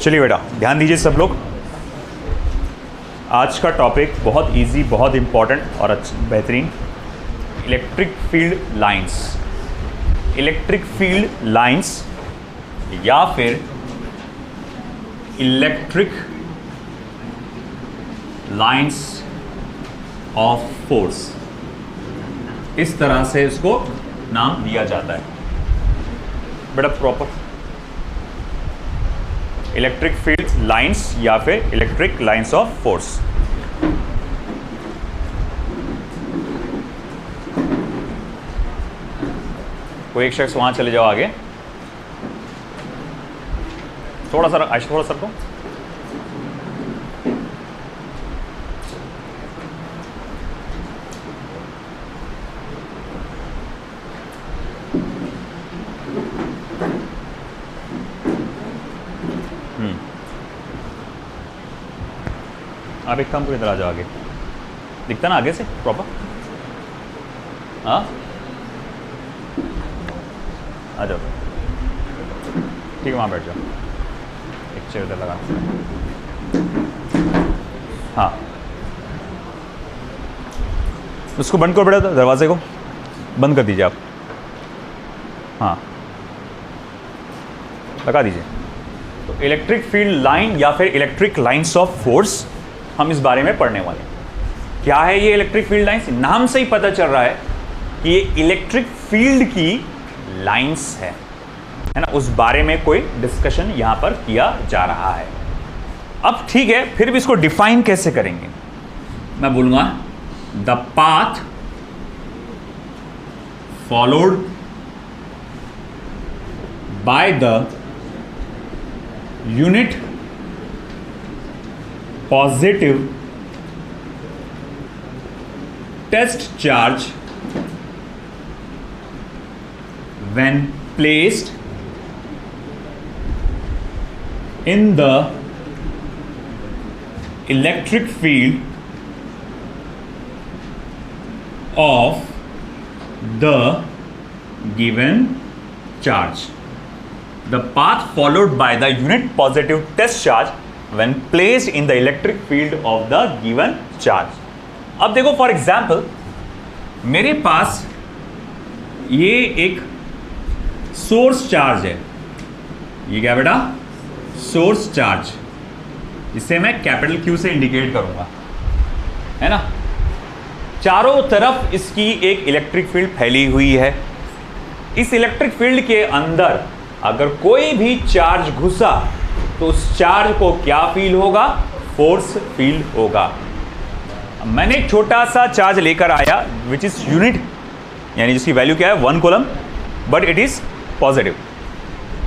चलिए बेटा ध्यान दीजिए सब लोग। आज का टॉपिक बहुत इजी, बहुत इम्पॉर्टेंट और बेहतरीन, electric field lines. Electric field lines या फिर इलेक्ट्रिक लाइंस ऑफ फोर्स, इस तरह से इसको नाम दिया जाता है बेटा। प्रॉपर इलेक्ट्रिक फील्ड लाइंस या फिर इलेक्ट्रिक लाइंस ऑफ फोर्स। कोई एक शख्स वहां चले जाओ आगे, थोड़ा सा आइश, थोड़ा सर को। आप एक काम को इधर आ जाओ आगे, दिखता ना आगे से प्रॉपर। हाँ आ जाओ, ठीक है वहाँ बैठ जाओ, एक चेयर इधर लगा। हाँ उसको बंद करो बेटा, दरवाजे को बंद कर दीजिए आप। हाँ लगा दीजिए। तो इलेक्ट्रिक फील्ड लाइन या फिर इलेक्ट्रिक लाइंस ऑफ फोर्स हम इस बारे में पढ़ने वाले हैं। क्या है ये इलेक्ट्रिक फील्ड लाइंस? नाम से ही पता चल रहा है कि ये इलेक्ट्रिक फील्ड की लाइंस है ना, उस बारे में कोई डिस्कशन यहां पर किया जा रहा है। अब ठीक है, फिर भी इसको डिफाइन कैसे करेंगे? मैं बोलूंगा the path followed by the unit positive test charge when placed in the electric field of the given charge. The path followed by the unit positive test charge when placed in the electric field of the given charge. अब देखो for example मेरे पास ये एक source charge है। ये क्या बेटा? Source charge, जिसे मैं कैपिटल Q से इंडिकेट करूंगा, है ना। चारों तरफ इसकी एक इलेक्ट्रिक फील्ड फैली हुई है। इस इलेक्ट्रिक फील्ड के अंदर अगर कोई भी चार्ज घुसा तो उस चार्ज को क्या फील होगा? फोर्स फील होगा। मैंने एक छोटा सा चार्ज लेकर आया विच इज यूनिट, यानी जिसकी वैल्यू क्या है 1 coulomb, but it is positive.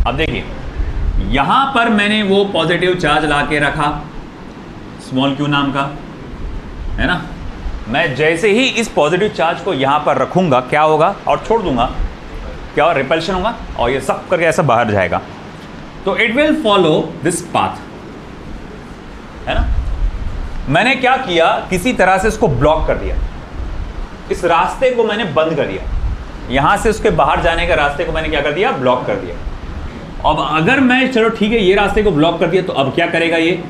अब देखिए यहां पर मैंने वो पॉजिटिव चार्ज ला के रखा, स्मॉल q नाम का, है ना। मैं जैसे ही इस पॉजिटिव चार्ज को यहां पर रखूंगा क्या होगा, और छोड़ दूंगा, क्या होगा? रिपल्शन होगा, और ये सब करके ऐसा बाहर जाएगा। तो it will follow this path, है ना। मैंने क्या किया? किसी तरह से इसको ब्लॉक कर दिया, इस रास्ते को मैंने बंद कर दिया, यहां से उसके बाहर जाने का रास्ते को मैंने क्या कर दिया? ब्लॉक कर दिया। अब अगर मैं, चलो ठीक है, ये रास्ते को ब्लॉक कर दिया, तो अब क्या करेगा ये?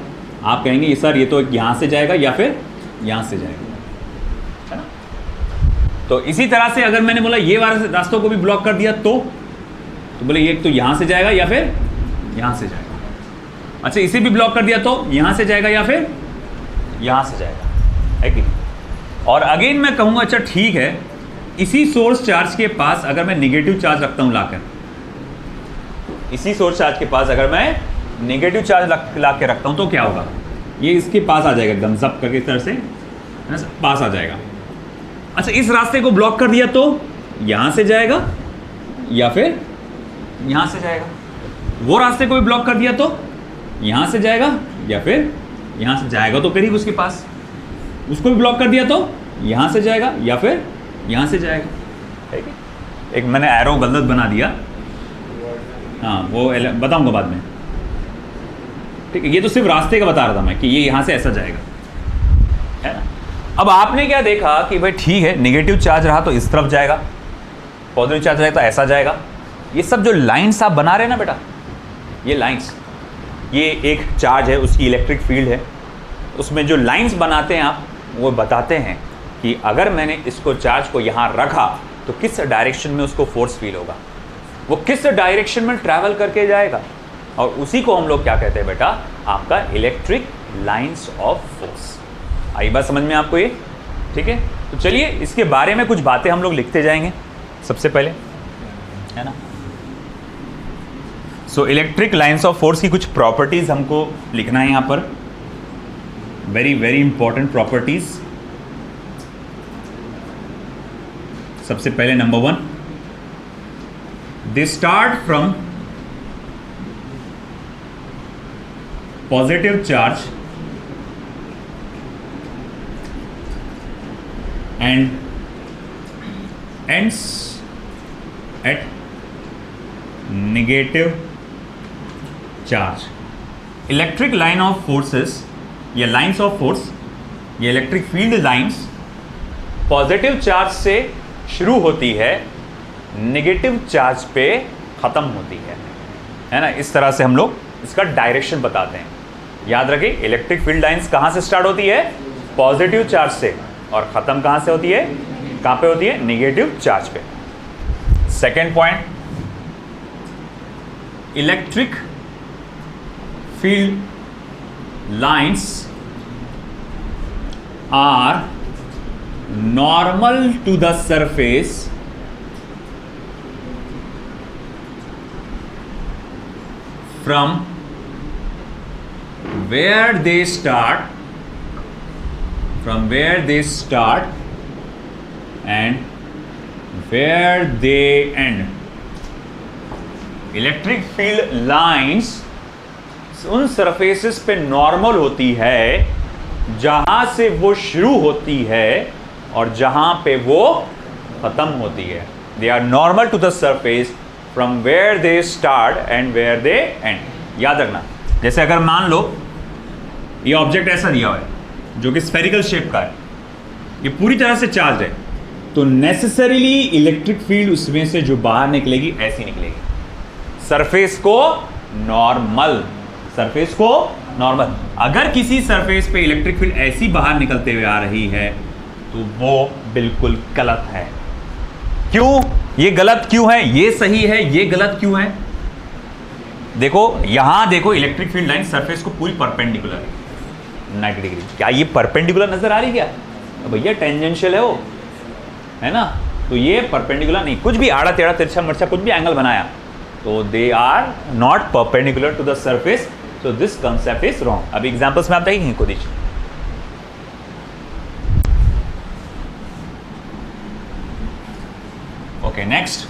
आप कहेंगे ये सर ये तो यहां से जाएगा या फिर यहां से जाएगा, है ना। तो इसी तरह से अगर मैंने बोला ये वाले रास्तों को भी ब्लॉक कर दिया तो बोले ये तो यहां से जाएगा या फिर यहां से जाएगा। अच्छा इसे भी ब्लॉक कर दिया तो यहां से जाएगा या फिर यहां से जाएगा, है कि? और अगेन मैं कहूंगा अच्छा ठीक है, इसी सोर्स चार्ज के पास अगर मैं नेगेटिव चार्ज रखता हूं लाकर, इसी सोर्स चार्ज के पास अगर मैं नेगेटिव चार्ज ला के रखता हूं तो क्या होगा? ये इसके पास आ जाएगा, एकदम जब करके इस तरह से पास आ जाएगा। अच्छा इस रास्ते को ब्लॉक कर दिया तो यहां से जाएगा या फिर यहां से जाएगा। वो रास्ते को भी ब्लॉक कर दिया तो यहां से जाएगा या फिर यहां से जाएगा, तो करीब उसके पास। उसको भी ब्लॉक कर दिया तो यहां से जाएगा या फिर यहां से जाएगा, ठीक है। एक मैंने एरो गलत बना दिया, हाँ वो बताऊंगा बाद में, ठीक है। ये तो सिर्फ रास्ते का बता रहा था मैं कि ये यहां से ऐसा जाएगा, है ना। अब आपने क्या देखा कि भाई ठीक है, नेगेटिव चार्ज रहा तो इस तरफ जाएगा, पॉजिटिव चार्ज रहेगा तो ऐसा जाएगा। ये सब जो लाइंस आप बना रहे हैं ना बेटा, ये लाइंस, ये एक चार्ज है, उसकी इलेक्ट्रिक फील्ड है, उसमें जो लाइंस बनाते हैं आप, वो बताते हैं कि अगर मैंने इसको चार्ज को यहाँ रखा तो किस डायरेक्शन में उसको फोर्स फील होगा, वो किस डायरेक्शन में ट्रैवल करके जाएगा, और उसी को हम लोग क्या कहते हैं बेटा, आपका इलेक्ट्रिक लाइंस ऑफ फोर्स। आई बात समझ में आपको ये? ठीक है, तो चलिए इसके बारे में कुछ बातें हम लोग लिखते जाएंगे सबसे पहले, है ना। So electric lines of force की कुछ प्रॉपर्टीज हमको लिखना है यहाँ पर, वेरी वेरी इंपॉर्टेंट प्रॉपर्टीज। सबसे पहले number 1, they start from positive charge and ends at negative charge. Electric line of forces या लाइंस ऑफ फोर्स, ये electric field lines positive charge से शुरू होती है, नेगेटिव चार्ज पे ख़त्म होती है ना। इस तरह से हम लोग इसका डायरेक्शन बताते हैं। याद रखिए, इलेक्ट्रिक फील्ड लाइंस कहाँ से स्टार्ट होती है? पॉजिटिव चार्ज से, और ख़त्म कहाँ से होती है? कहाँ पे होती है? नेगेटिव चार्ज पे। Second point, electric field lines are normal to the surface from where they start and where they end. Electric field lines उन सरफेसेस पे नॉर्मल होती है जहां से वो शुरू होती है और जहां पे वो खत्म होती है। They are normal to the surface from where they start and where they end. याद रखना, जैसे अगर मान लो ये ऑब्जेक्ट ऐसा दिया हुआ है जो कि स्फेरिकल शेप का है, ये पूरी तरह से चार्ज है, तो नेसेसरीली इलेक्ट्रिक फील्ड उसमें से जो बाहर निकलेगी ऐसी निकलेगी। सरफेस को नॉर्मल, अगर किसी सरफेस पे इलेक्ट्रिक फील्ड ऐसी बाहर निकलते हुए आ रही है तो वो बिल्कुल गलत है। क्यों? ये गलत क्यों है? ये सही है, ये गलत क्यों है? देखो यहां देखो, इलेक्ट्रिक फील्ड लाइन सरफेस को पूरी परपेंडिकुलर है 90 डिग्री। क्या ये परपेंडिकुलर नजर आ रही क्या? तो भैया टेंजेंशियल है वो, है ना। तो ये परपेंडिकुलर नहीं, कुछ भी आड़ा टेढ़ा तिरछा मरछा कुछ भी एंगल बनाया तो they are not perpendicular to the surface, so this concept is wrong. अभी एग्जांपल्स में आप देखेंगे खुद ही। Okay, next,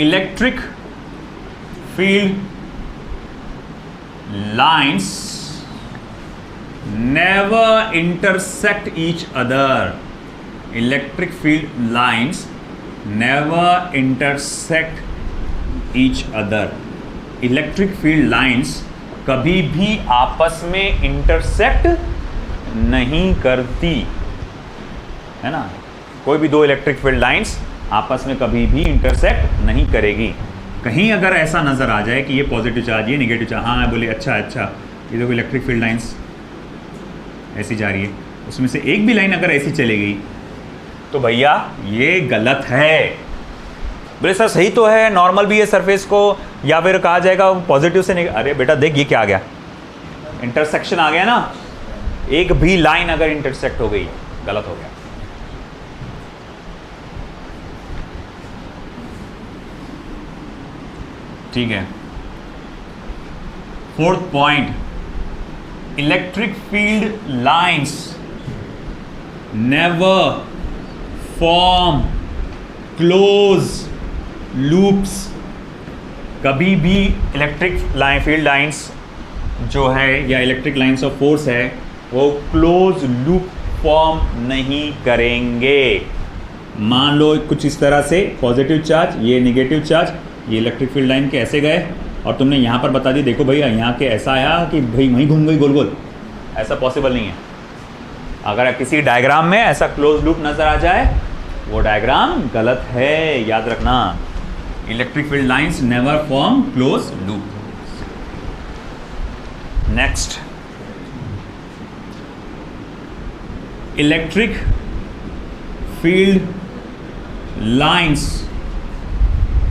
electric field lines never intersect each other. Electric field lines never intersect each other. Electric field lines कभी भी आपस में इंटरसेक्ट नहीं करती, है ना। कोई भी दो इलेक्ट्रिक फील्ड लाइंस आपस में कभी भी इंटरसेक्ट नहीं करेगी। कहीं अगर ऐसा नज़र आ जाए कि ये पॉजिटिव चार्ज, ये नेगेटिव चार्ज, हाँ बोले अच्छा, ये देखो इलेक्ट्रिक फील्ड लाइंस ऐसी जा रही है, उसमें से एक भी लाइन अगर ऐसी चली गई तो भैया ये गलत है। बोले सर सही तो है, नॉर्मल भी है सरफेस को, या फिर कहा जाएगा पॉजिटिव से नेगेटिव। अरे बेटा देख, ये क्या आ गया? इंटरसेक्शन आ गया ना। एक भी लाइन अगर इंटरसेक्ट हो गई गलत हो गया। ठीक है, fourth point, electric field lines never form close loops. कभी भी इलेक्ट्रिक फील्ड लाइंस जो है या इलेक्ट्रिक लाइंस ऑफ फोर्स है वो क्लोज लूप फॉर्म नहीं करेंगे। मान लो कुछ इस तरह से, पॉजिटिव चार्ज, ये नेगेटिव चार्ज, ये इलेक्ट्रिक फील्ड लाइन के ऐसे गए और तुमने यहाँ पर बता दी देखो भैया यहाँ के ऐसा आया कि भाई वहीं घूम गई गोल गोल। ऐसा पॉसिबल नहीं है। अगर किसी डायग्राम में ऐसा क्लोज लूप नज़र आ जाए वो डायग्राम गलत है, याद रखना। Electric field lines never form closed loop. Next, electric field lines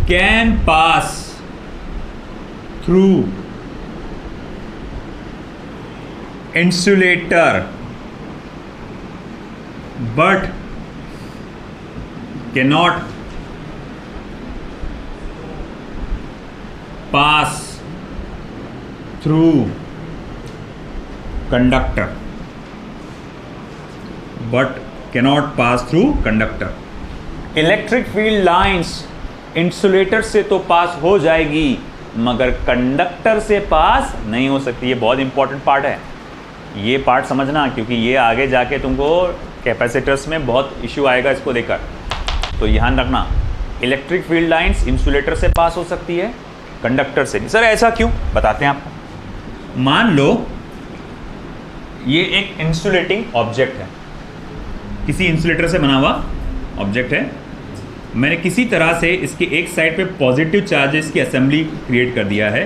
can pass through insulator but cannot pass through conductor. But cannot pass through conductor. Electric field lines insulator से तो पास हो जाएगी मगर कंडक्टर से पास नहीं हो सकती. ये बहुत इंपॉर्टेंट पार्ट है, ये पार्ट समझना, क्योंकि ये आगे जाके तुमको कैपेसिटर्स में बहुत इश्यू आएगा इसको लेकर. तो ध्यान रखना, इलेक्ट्रिक फील्ड लाइंस इंसुलेटर से पास हो सकती है, कंडक्टर से नहीं. सर ऐसा क्यों, बताते हैं आपको. मान लो ये एक इंसुलेटिंग ऑब्जेक्ट है, किसी इंसुलेटर से बना हुआ ऑब्जेक्ट है. मैंने किसी तरह से इसके एक साइड पे पॉजिटिव चार्जेस की असेंबली क्रिएट कर दिया है,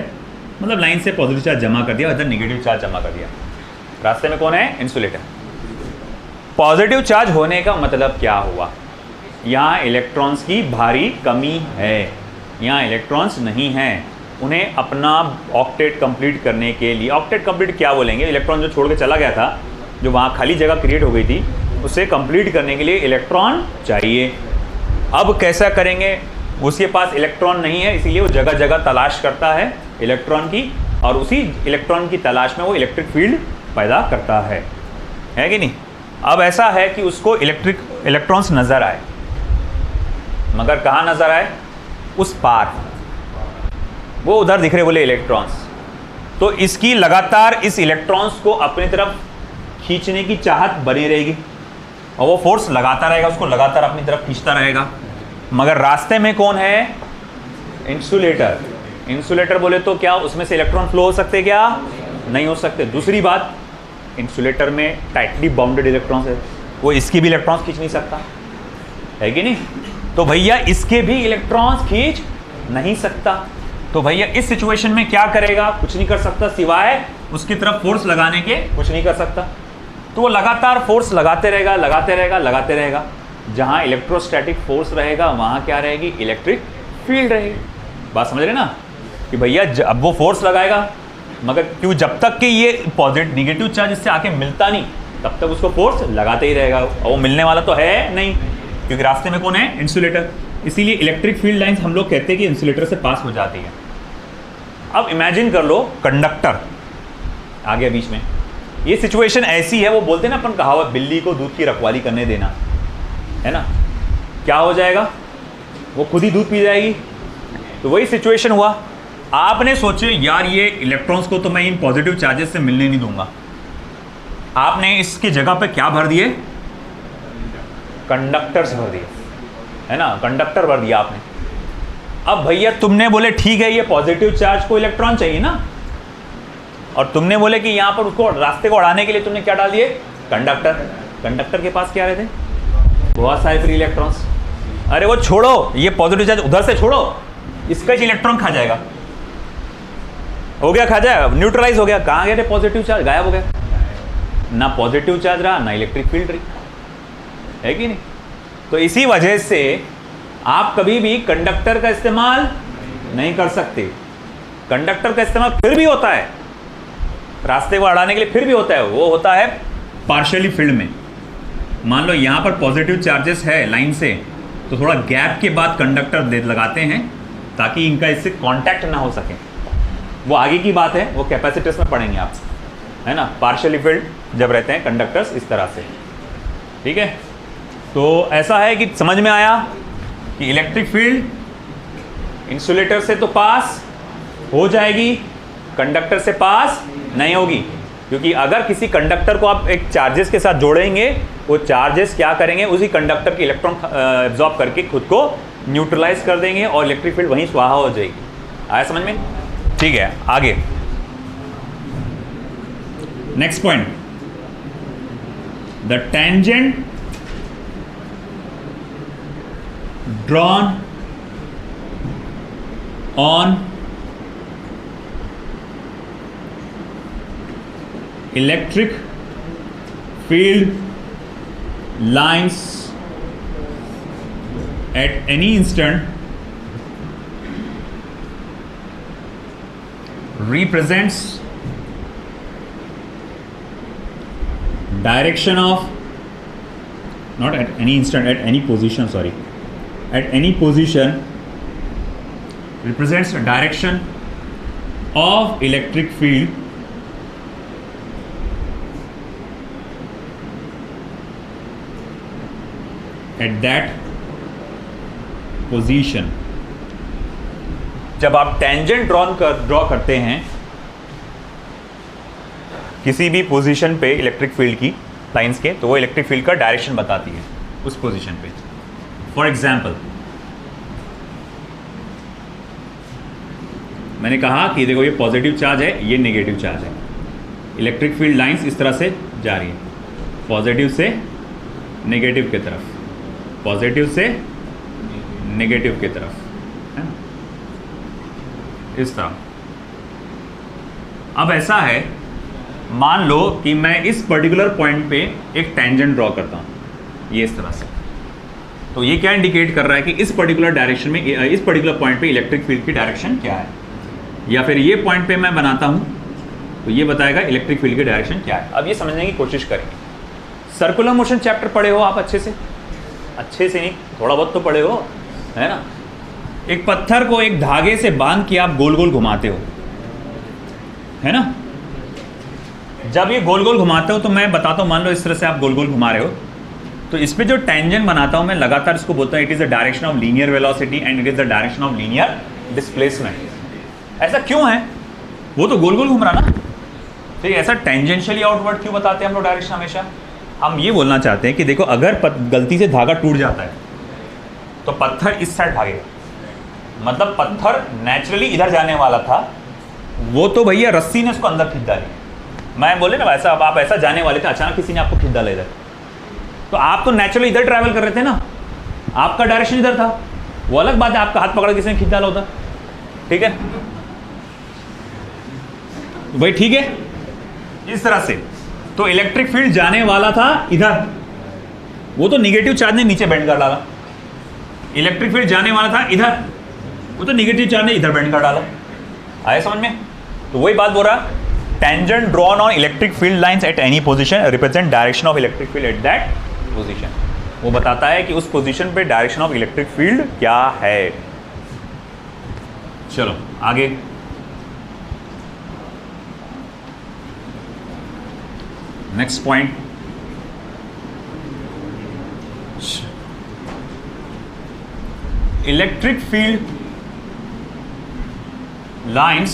मतलब लाइन से पॉजिटिव चार्ज जमा कर दिया, इधर नेगेटिव चार्ज जमा कर दिया. रास्ते में कौन है, इंसुलेटर. पॉजिटिव चार्ज होने का मतलब क्या हुआ, यहाँ इलेक्ट्रॉन्स की भारी कमी है, यहाँ इलेक्ट्रॉन्स नहीं हैं. उन्हें अपना ऑक्टेट कंप्लीट करने के लिए, ऑक्टेट कंप्लीट क्या बोलेंगे, इलेक्ट्रॉन जो छोड़ के चला गया था, जो वहाँ खाली जगह क्रिएट हो गई थी, उसे कंप्लीट करने के लिए इलेक्ट्रॉन चाहिए. अब कैसा करेंगे, उसके पास इलेक्ट्रॉन नहीं है, इसीलिए वो जगह जगह तलाश करता है इलेक्ट्रॉन की, और उसी इलेक्ट्रॉन की तलाश में वो इलेक्ट्रिक फील्ड पैदा करता है कि नहीं. अब ऐसा है कि उसको इलेक्ट्रॉन्स नज़र आए, मगर कहाँ नज़र आए, उस पार, वो उधर दिख रहे बोले इलेक्ट्रॉन्स. तो इसकी लगातार इस इलेक्ट्रॉन्स को अपनी तरफ खींचने की चाहत बनी रहेगी और वो फोर्स लगाता रहेगा, उसको लगातार अपनी तरफ खींचता रहेगा. मगर रास्ते में कौन है, इंसुलेटर. इंसुलेटर बोले तो क्या उसमें से इलेक्ट्रॉन फ्लो हो सकते, क्या नहीं हो सकते. दूसरी बात, इंसुलेटर में टाइटली बाउंडेड इलेक्ट्रॉन्स है, वो इसकी भी इलेक्ट्रॉन्स खींच नहीं सकता है कि नहीं. तो भैया इसके भी इलेक्ट्रॉन्स खींच नहीं सकता. तो भैया इस सिचुएशन में क्या करेगा, कुछ नहीं कर सकता, सिवाय उसकी तरफ फोर्स लगाने के कुछ नहीं कर सकता. तो वो लगातार फोर्स लगाते रहेगा, लगाते रहेगा, लगाते रहेगा. जहाँ इलेक्ट्रोस्टैटिक फोर्स रहेगा वहाँ क्या रहेगी, इलेक्ट्रिक फील्ड रहेगी. बात समझ रहे ना, कि भैया अब वो फोर्स लगाएगा, मगर क्यों, जब तक कि ये पॉजिटिव निगेटिव चार्ज इससे आके मिलता नहीं, तब तक उसको फोर्स लगाते ही रहेगा, और वो मिलने वाला तो है नहीं, क्योंकि रास्ते में कौन है, इंसुलेटर. इसीलिए इलेक्ट्रिक फील्ड लाइंस हम लोग कहते हैं कि इंसुलेटर से पास हो जाती है. अब इमेजिन कर लो कंडक्टर आ गया बीच में, ये सिचुएशन ऐसी है, वो बोलते हैं ना अपन कहावत, बिल्ली को दूध की रखवाली करने देना, है ना. क्या हो जाएगा, वो खुद ही दूध पी जाएगी. तो वही सिचुएशन हुआ. आपने सोचे यार ये इलेक्ट्रॉन्स को तो मैं इन पॉजिटिव चार्जेस से मिलने नहीं दूंगा, आपने इसकी जगह पे क्या भर दिए, कंडक्टर्स भर दिए, है ना, कंडक्टर भर दिया आपने. अब भैया तुमने बोले ठीक है, ये पॉजिटिव चार्ज को इलेक्ट्रॉन चाहिए ना, और तुमने बोले कि यहाँ पर उसको रास्ते को अड़ाने के लिए तुमने क्या डाल दिए, कंडक्टर. कंडक्टर के पास क्या रहते, बहुत सारे फ्री इलेक्ट्रॉन्स. अरे वो छोड़ो, ये पॉजिटिव चार्ज उधर से छोड़ो, इसका ही इलेक्ट्रॉन खा जाएगा, हो गया, खा जाएगा, न्यूट्रलाइज हो गया. कहाँ गए थे पॉजिटिव चार्ज, गायब हो गया. ना पॉजिटिव चार्ज रहा, ना इलेक्ट्रिक फील्ड रही, है कि नहीं. तो इसी वजह से आप कभी भी कंडक्टर का इस्तेमाल नहीं कर सकते. कंडक्टर का इस्तेमाल फिर भी होता है रास्ते को अड़ाने के लिए, फिर भी होता है, वो होता है पार्शियली फील्ड में. मान लो यहाँ पर पॉजिटिव चार्जेस है लाइन से, तो थोड़ा गैप के बाद कंडक्टर लगाते हैं ताकि इनका इससे कांटेक्ट ना हो सके. वो आगे की बात है, वो कैपेसिटर्स में पढ़ेंगे आप, है ना. पार्शियली फील्ड जब रहते हैं कंडक्टर्स इस तरह से, ठीक है. तो ऐसा है कि समझ में आया कि इलेक्ट्रिक फील्ड इंसुलेटर से तो पास हो जाएगी, कंडक्टर से पास नहीं होगी. क्योंकि अगर किसी कंडक्टर को आप एक चार्जेस के साथ जोड़ेंगे, वो चार्जेस क्या करेंगे, उसी कंडक्टर के इलेक्ट्रॉन एब्जॉर्ब करके खुद को न्यूट्रलाइज कर देंगे और इलेक्ट्रिक फील्ड वहीं स्वाहा हो जाएगी. आया समझ में, ठीक है. आगे next point, the tangent drawn on electric field lines at any instant represents direction of, not at any instant, at any position, sorry, at any position represents the direction of electric field at that position. जब आप tangent draw करते हैं किसी भी position पे electric field की lines के, तो वो इलेक्ट्रिक फील्ड का डायरेक्शन बताती है उस पोजीशन पे. फॉर एग्जांपल मैंने कहा कि देखो ये पॉजिटिव चार्ज है, ये नेगेटिव चार्ज है. इलेक्ट्रिक फील्ड लाइंस इस तरह से जा रही है, पॉजिटिव से नेगेटिव की तरफ, पॉजिटिव से नेगेटिव की तरफ, है ना, इस तरह. अब ऐसा है, मान लो कि मैं इस पर्टिकुलर पॉइंट पे एक टेंजेंट ड्रॉ करता हूँ, ये इस तरह से. तो ये क्या इंडिकेट कर रहा है कि इस पर्टिकुलर डायरेक्शन में, इस पर्टिकुलर पॉइंट पे इलेक्ट्रिक फील्ड की डायरेक्शन क्या है. या फिर ये पॉइंट पे मैं बनाता हूँ तो ये बताएगा इलेक्ट्रिक फील्ड की डायरेक्शन क्या है. अब ये समझने की कोशिश करेंगे. सर्कुलर मोशन चैप्टर पढ़े हो आप अच्छे से नहीं, थोड़ा बहुत तो पढ़े हो, है ना. एक पत्थर को एक धागे से बांध के आप गोल गोल घुमाते हो, है ना. जब ये गोल गोल घुमाते हो तो मैं बताता हूँ, मान लो इस तरह से आप गोल गोल घुमा रहे हो, तो इस पे जो टेंजेंट बनाता हूँ मैं लगातार इसको बोलता हूँ it is the direction of linear velocity and it is the direction of linear displacement. ऐसा क्यों है, वो तो गोल गोल घूम रहा ना, तो ये ऐसा टेंजेंशियली आउटवर्ड क्यों बताते हैं हम लोग डायरेक्शन हमेशा. हम ये बोलना चाहते हैं कि देखो अगर गलती से धागा टूट जाता है तो पत्थर इस साइड भागेगा, मतलब पत्थर नेचुरली इधर जाने वाला था, वो तो भैया रस्सी ने उसको अंदर खींच डाली. मैं बोले ना वैसा, अब आप ऐसा जाने वाले थे, अचानक किसी ने आपको खींच डाला इधर, तो आप तो नेचुरली इधर ट्रैवल कर रहे थे ना, आपका डायरेक्शन इधर था. वो अलग बात है आपका हाथ पकड़ किसी ने खींच डाला होता, ठीक है भाई, ठीक है. इस तरह से तो इलेक्ट्रिक फील्ड जाने वाला था इधर, वो तो निगेटिव चार्ज ने नीचे बेंड कर डाला. इलेक्ट्रिक फील्ड जाने वाला था इधर, वो तो निगेटिव चार्ज ने इधर बेंड कर डाला. आया समझ में. तो वही बात बोल रहा, tangent drawn on electric field lines at any position represent direction of electric field at that position. वो बताता है कि उस पोजीशन पे डायरेक्शन ऑफ इलेक्ट्रिक फील्ड क्या है. चलो आगे. Next point, electric field lines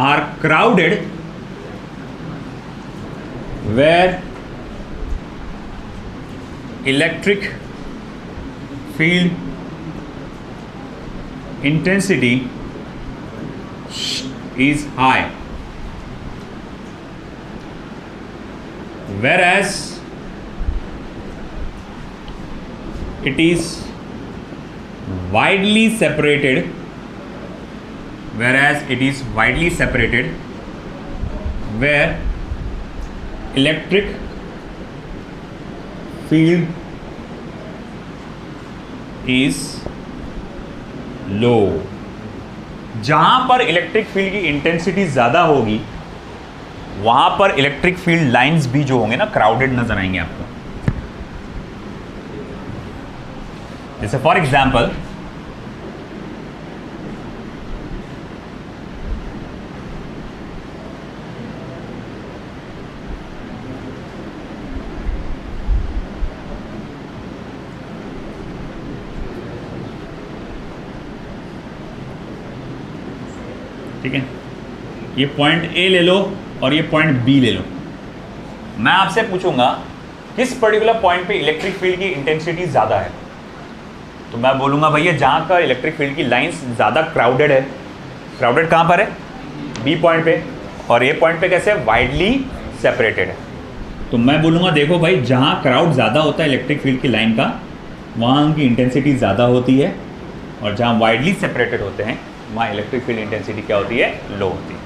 are crowded where electric field intensity is high, whereas it is widely separated where electric field is low. जहां पर इलेक्ट्रिक फील्ड की इंटेंसिटी ज़्यादा होगी वहां पर इलेक्ट्रिक फील्ड लाइंस भी जो होंगे ना क्राउडेड नजर आएंगे आपको. जैसे फॉर एग्जाम्पल ठीक है, ये पॉइंट ए ले लो और ये पॉइंट बी ले लो. मैं आपसे पूछूंगा किस पर्टिकुलर पॉइंट पे इलेक्ट्रिक फील्ड की इंटेंसिटी ज़्यादा है, तो मैं बोलूँगा भैया जहाँ का इलेक्ट्रिक फील्ड की लाइंस ज़्यादा क्राउडेड है. क्राउडेड कहाँ पर है, बी पॉइंट पे, और ए पॉइंट पे कैसे वाइडली सेपरेटेड है. तो मैं बोलूँगा देखो भाई जहाँ क्राउड ज़्यादा होता है इलेक्ट्रिक फील्ड की लाइन का, वहाँ उनकी इंटेंसिटी ज़्यादा होती है, और जहाँ वाइडली सेपरेटेड होते हैं वहाँ इलेक्ट्रिक फील्ड इंटेंसिटी क्या होती है, लो होती है।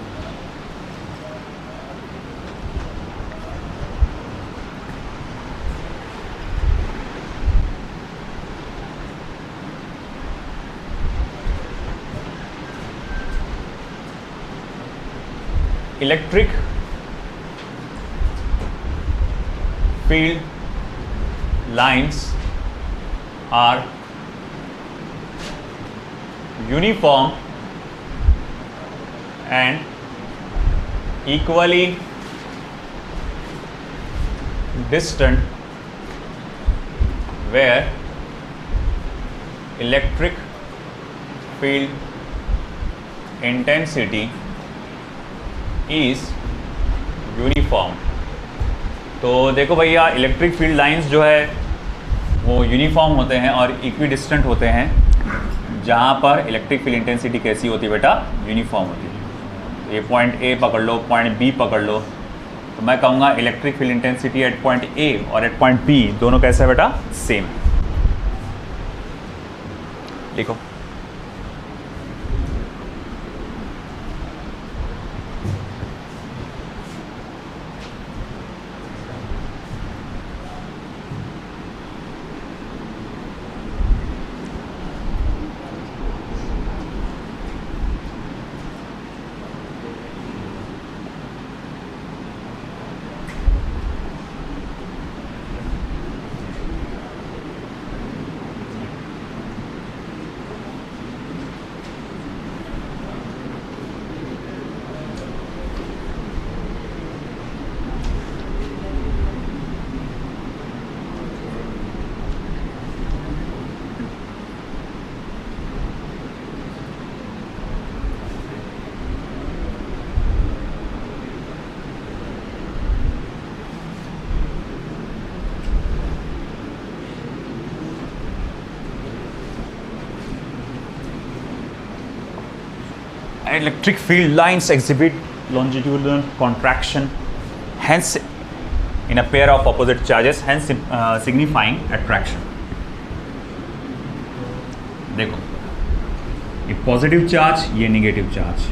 Electric field lines are uniform and equally distant where electric field intensity is uniform। तो देखो भैया, इलेक्ट्रिक फील्ड लाइंस जो है वो यूनिफॉर्म होते हैं और इक्वी डिस्टेंट होते हैं, जहाँ पर इलेक्ट्रिक फील्ड इंटेंसिटी कैसी होती है बेटा, यूनिफॉर्म होती है। तो ये पॉइंट ए पकड़ लो, पॉइंट बी पकड़ लो, तो मैं कहूँगा electric field intensity at point A और एट पॉइंट बी दोनों कैसे है बेटा, सेम। लिखो electric field lines exhibit longitudinal contraction, hence in a pair of opposite charges, hence signifying attraction। देखो, ये पॉजिटिव चार्ज, ये नेगेटिव चार्ज।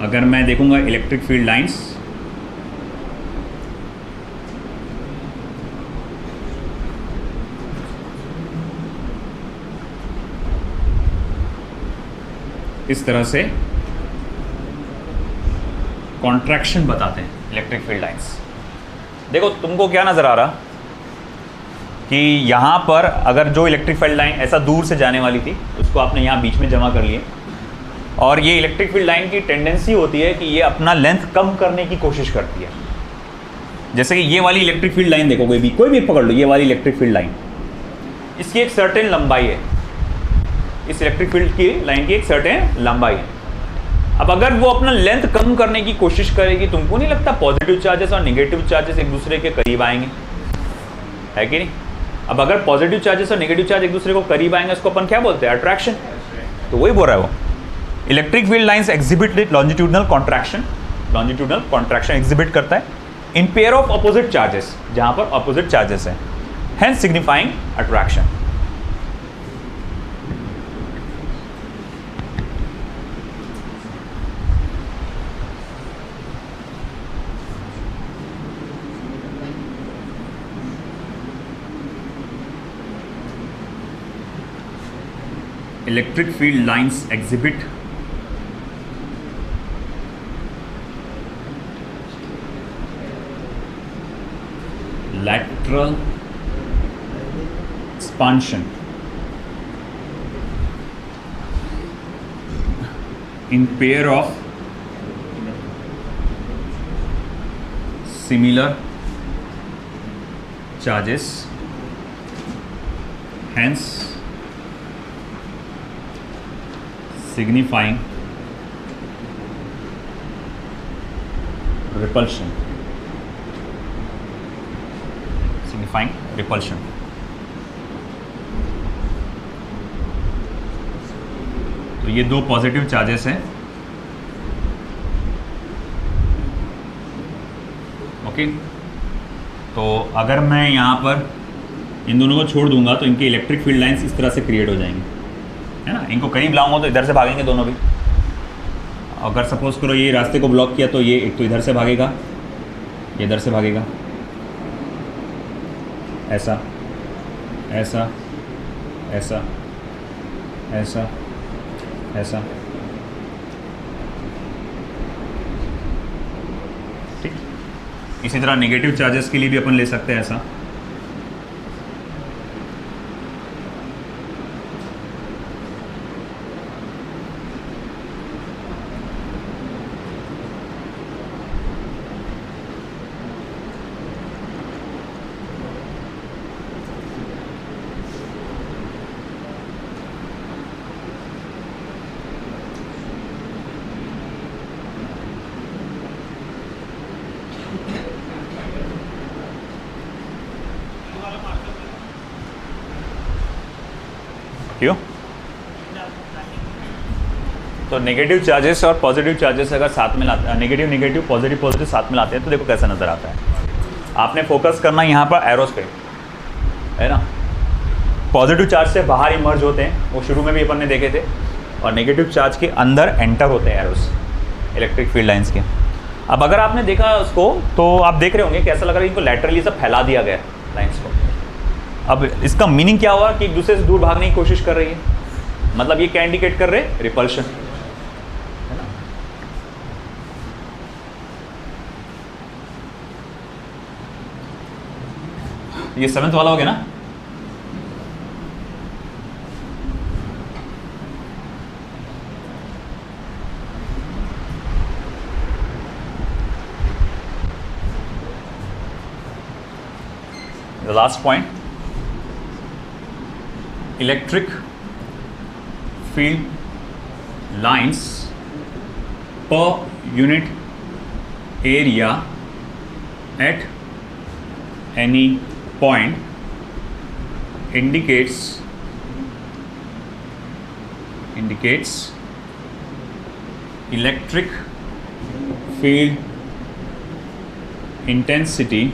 अगर मैं देखूंगा इलेक्ट्रिक फील्ड लाइंस, इस तरह से कॉन्ट्रैक्शन बताते हैं इलेक्ट्रिक फील्ड लाइंस। देखो तुमको क्या नज़र आ रहा कि यहाँ पर अगर जो इलेक्ट्रिक फील्ड लाइन ऐसा दूर से जाने वाली थी उसको आपने यहाँ बीच में जमा कर लिए, और ये इलेक्ट्रिक फील्ड लाइन की टेंडेंसी होती है कि ये अपना लेंथ कम करने की कोशिश करती है। जैसे कि ये वाली इलेक्ट्रिक फील्ड लाइन देखो, कोई भी पकड़ लो, ये वाली इलेक्ट्रिक फील्ड लाइन, इसकी एक सर्टेन लंबाई है, इस इलेक्ट्रिक फील्ड की लाइन की एक सर्टेन लंबाई है। अब अगर वो अपना लेंथ कम करने की कोशिश करेगी, तुमको नहीं लगता पॉजिटिव चार्जेस और नेगेटिव चार्जेस एक दूसरे के करीब आएंगे, है कि नहीं? अब अगर पॉजिटिव चार्जेस और नेगेटिव चार्ज एक दूसरे को करीब आएंगे, उसको अपन क्या बोलते हैं, अट्रैक्शन। तो वही बोल रहा है वो, electric field lines exhibit longitudinal contraction exhibit करता है in pair of opposite charges, जहां पर अपोजिट चार्जेस हैं, hence signifying attraction. Electric field lines exhibit lateral expansion in pair of similar charges, hence signifying repulsion, तो ये दो positive charges हैं, okay. तो अगर मैं यहाँ पर इन दोनों को छोड़ दूंगा तो इनके इलेक्ट्रिक फील्ड लाइंस इस तरह से क्रिएट हो जाएंगे, है ना। इनको करीब लाऊंगा तो इधर से भागेंगे दोनों भी। अगर सपोज करो ये रास्ते को ब्लॉक किया तो ये एक तो इधर से भागेगा, ये इधर से भागेगा, ऐसा ऐसा ऐसा ऐसा ऐसा, ठीक। इसी तरह नेगेटिव चार्जेस के लिए भी अपन ले सकते हैं ऐसा। क्यों? तो नेगेटिव चार्जेस और पॉजिटिव चार्जेस अगर साथ में लाते हैं, नेगेटिव नेगेटिव पॉजिटिव पॉजिटिव साथ में लाते हैं तो देखो कैसा नज़र आता है। आपने फोकस करना यहाँ पर एरोस पे, है ना। पॉजिटिव चार्ज से बाहर इमर्ज होते हैं, वो शुरू में भी अपन ने देखे थे, और नेगेटिव चार्ज के अंदर एंटर होते हैं एरोस, इलेक्ट्रिक फील्ड लाइंस के। अब अगर आपने देखा उसको तो आप देख रहे होंगे कैसा लग रहा है, इनको लैटरली सब फैला दिया गया लाइंस को। अब इसका मीनिंग क्या हुआ कि एक दूसरे से दूर भागने की कोशिश कर रही है, मतलब ये क्या इंडिकेट कर रहे हैं? रिपल्शन, है ना। ये 7th वाला हो गया ना। The last point, electric field lines per unit area at any point indicates electric field intensity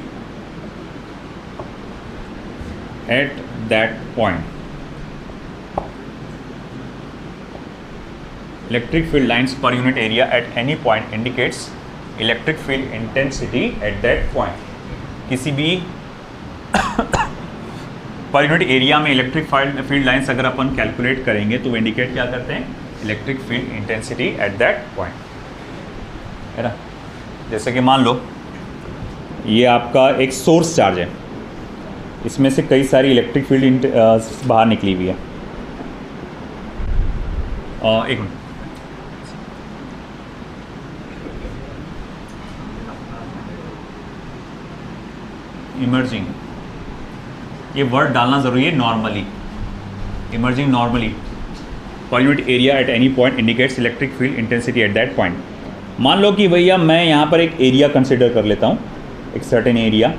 at that point. Electric field lines per unit area at any point indicates electric field intensity at that point. किसी भी per unit area में electric field lines अगर अपन calculate करेंगे तो वो indicate क्या करते हैं? Electric field intensity at that point, है ना। जैसे कि मान लो ये आपका एक सोर्स चार्ज है, इसमें से कई सारी इलेक्ट्रिक फील्ड बाहर निकली हुई है। एक मिनट, इमर्जिंग, ये वर्ड डालना ज़रूरी है। Normally, emerging normally per unit area at any point indicates electric field intensity at that point. मान लो कि भैया मैं यहाँ पर एक एरिया कंसिडर कर लेता हूँ, एक सर्टेन एरिया।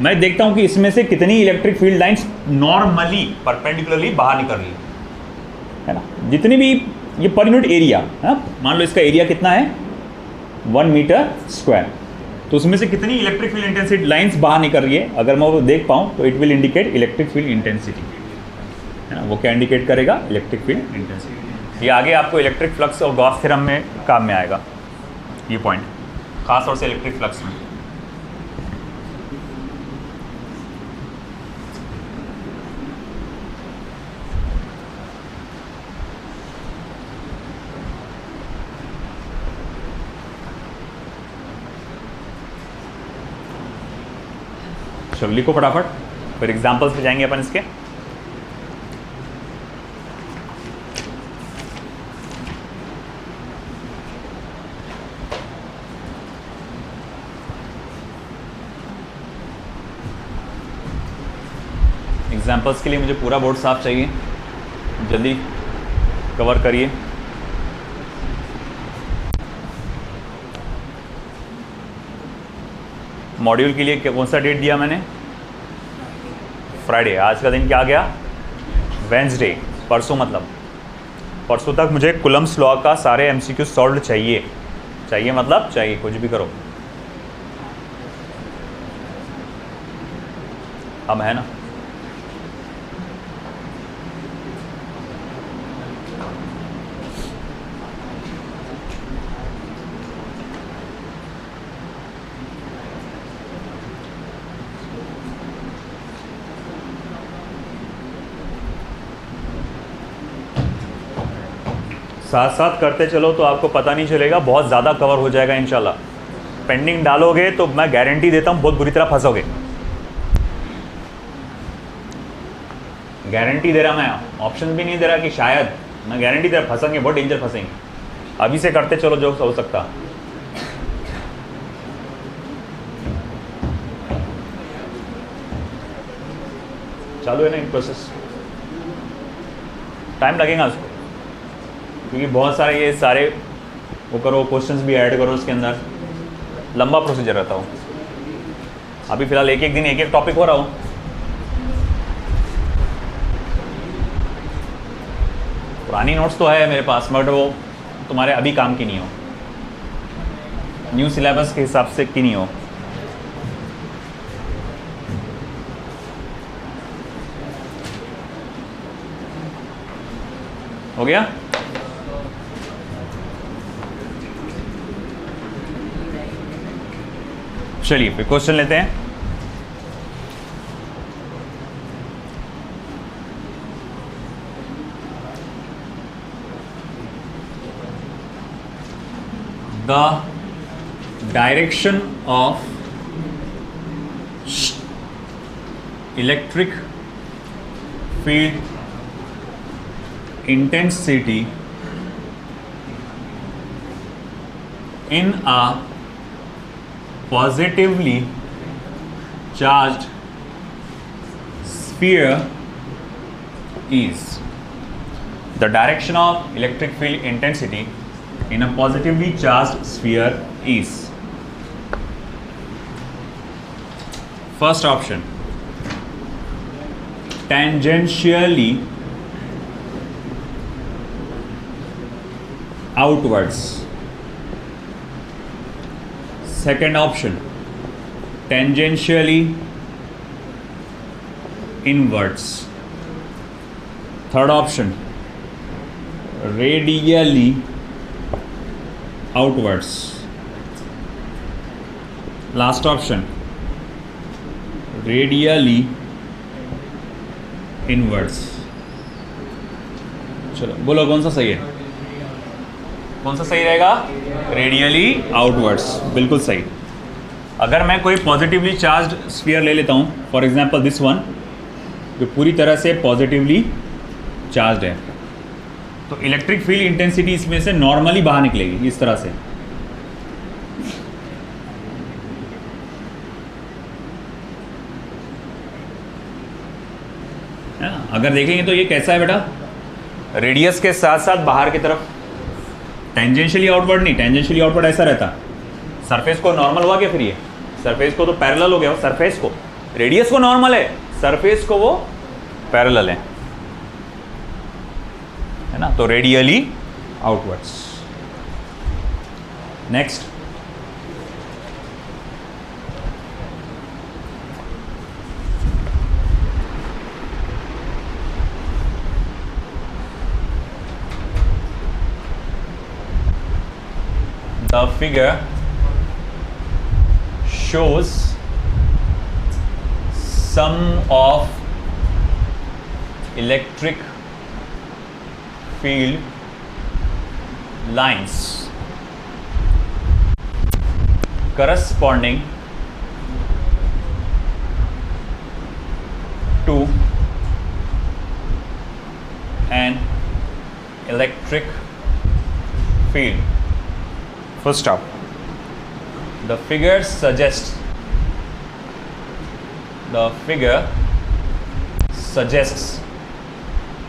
मैं देखता हूँ कि इसमें से कितनी electric field lines normally perpendicularly बाहर निकल रही है ना। जितनी भी ये पर यूनिट एरिया है, मान लो इसका एरिया कितना है 1 मीटर स्क्वायर, तो उसमें से कितनी इलेक्ट्रिक फील्ड इंटेंसिटी लाइंस बाहर निकल रही है अगर मैं वो देख पाऊँ तो it will indicate electric field intensity, है ना। वो क्या इंडिकेट करेगा? Electric field intensity. ये आगे आपको इलेक्ट्रिक फ्लक्स और गॉस थ्योरम में काम में आएगा ये पॉइंट, खास तौर से इलेक्ट्रिक फ्लक्स में। चलो लिखो फटाफट, फिर एग्जांपल्स पे जाएंगे अपन इसके। एग्जांपल्स के लिए मुझे पूरा बोर्ड साफ चाहिए, जल्दी कवर करिए। मॉड्यूल के लिए कौन सा डेट दिया मैंने? फ्राइडे। आज का दिन क्या गया? वेंसडे, परसों। मतलब परसों तक मुझे कुलम्स लॉ का सारे एमसीक्यू सॉल्व चाहिए। चाहिए मतलब चाहिए, कुछ भी करो। हम है ना। साथ साथ करते चलो तो आपको पता नहीं चलेगा, बहुत ज़्यादा कवर हो जाएगा इंशाल्लाह। पेंडिंग डालोगे तो मैं गारंटी देता हूँ बहुत बुरी तरह फंसोगे, गारंटी दे रहा मैं, ऑप्शन भी नहीं दे रहा कि शायद, मैं गारंटी दे रहा फंसेंगे, बहुत डेंजर फंसेंगे। अभी से करते चलो जो हो सकता। चालू है ना प्रोसेस, टाइम लगेगा उसको, क्योंकि बहुत सारे ये सारे वो करो, क्वेश्चंस भी ऐड करो उसके अंदर, लंबा प्रोसीजर रहता हो। अभी फ़िलहाल एक एक दिन एक एक टॉपिक हो रहा हूँ। पुरानी नोट्स तो है मेरे पास, बट वो तुम्हारे अभी काम की नहीं हो, न्यू सिलेबस के हिसाब से की नहीं हो। हो गया? चलिए फिर क्वेश्चन लेते हैं। The direction of electric field intensity in a positively charged sphere is. The direction of electric field intensity in a positively charged sphere is. First option, tangentially outwards. Second option, tangentially inwards. Third option, radially outwards. Last option, radially inwards. चलो बोलो कौन सा सही है, कौन सा सही रहेगा? रेडियली आउटवर्ड्स, बिल्कुल सही। अगर मैं कोई पॉजिटिवली चार्ज्ड स्फीयर ले लेता हूँ, फॉर एग्जांपल दिस वन, जो पूरी तरह से पॉजिटिवली चार्ज्ड है, तो इलेक्ट्रिक फील्ड इंटेंसिटी इसमें से नॉर्मली बाहर निकलेगी इस तरह से। है ना? अगर देखेंगे तो ये कैसा है बेटा, रेडियस के साथ साथ बाहर की तरफ, टेंजेंशियली आउटवर्ड नहीं, टेंजेंशियली आउटवर्ड ऐसा रहता। सरफेस को नॉर्मल हुआ क्या फिर, ये सरफेस को तो पैरेलल हो गया, सरफेस को, रेडियस को नॉर्मल है, सरफेस को वो पैरेलल है ना, तो radially outwards. Next, the figure shows sum of electric field lines corresponding to an electric field. First up, the figure suggests,